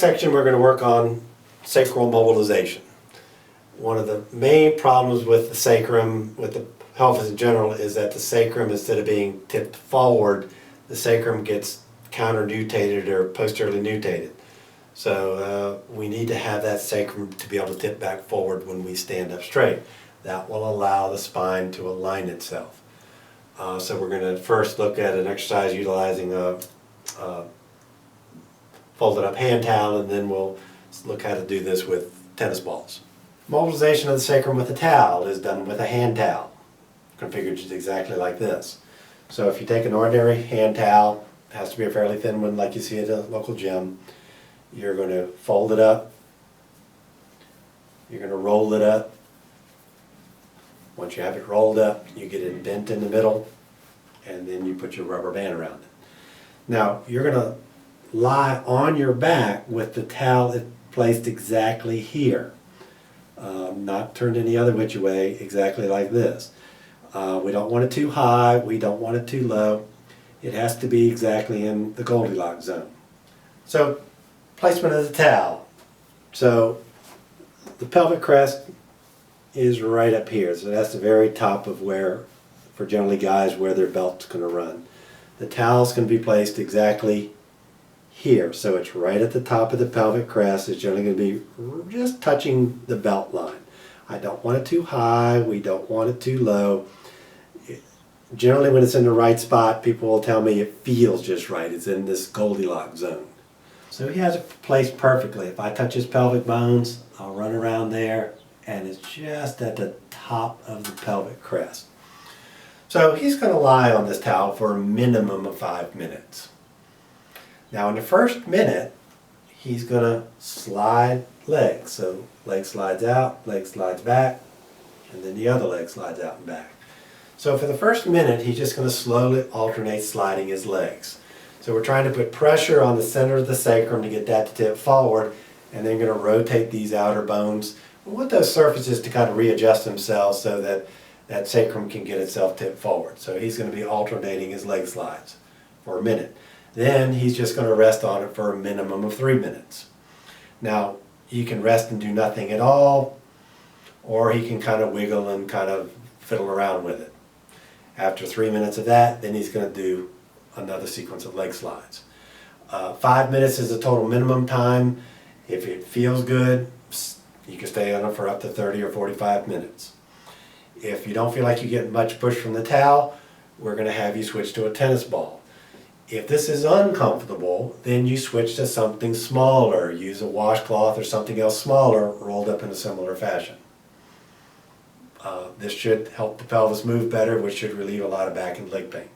next section we're going to work on sacral mobilization. One of the main problems with the sacrum, with the pelvis in general, is that the sacrum, instead of being tipped forward, the sacrum gets counter-nutated or posteriorly nutated. So we need to have that sacrum to be able to tip back forward when we stand up straight. That will allow the spine to align itself. So we're going to first look at an exercise utilizing a folded up hand towel, and then we'll look how to do this with tennis balls. Mobilization of the sacrum with a towel is done with a hand towel, configured just exactly like this. So if you take an ordinary hand towel, it has to be a fairly thin one like you see at a local gym, you're going to fold it up, you're going to roll it up. Once you have it rolled up, you get it bent in the middle, and then you put your rubber band around it. Now you're going to lie on your back with the towel placed exactly here. Not turned any other which way, exactly like this. We don't want it too high, we don't want it too low. It has to be exactly in the Goldilocks zone. So, placement of the towel. So, the pelvic crest is right up here. So that's the very top of where, for generally guys, where their belt's going to run. The towel's going to be placed exactly here. So it's right at the top of the pelvic crest. It's generally going to be just touching the belt line. I don't want it too high. We don't want it too low. Generally when it's in the right spot, people will tell me it feels just right. It's in this Goldilocks zone. So he has it placed perfectly. If I touch his pelvic bones, I'll run around there, and it's just at the top of the pelvic crest. So he's going to lie on this towel for a minimum of 5 minutes. Now in the first minute, he's going to slide legs. So leg slides out, leg slides back, and then the other leg slides out and back. So for the first minute, he's just going to slowly alternate sliding his legs. So we're trying to put pressure on the center of the sacrum to get that to tip forward, and then going to rotate these outer bones. We want those surfaces to kind of readjust themselves so that that sacrum can get itself tipped forward. So he's going to be alternating his leg slides for a minute. Then he's just going to rest on it for a minimum of 3 minutes. Now, he can rest and do nothing at all, or he can kind of wiggle and kind of fiddle around with it. After 3 minutes of that, then he's going to do another sequence of leg slides. 5 minutes is the total minimum time. If it feels good, you can stay on it for up to 30 or 45 minutes. If you don't feel like you're getting much push from the towel, we're going to have you switch to a tennis ball. If this is uncomfortable, then you switch to something smaller. Use a washcloth or something else smaller rolled up in a similar fashion. This should help the pelvis move better, which should relieve a lot of back and leg pain.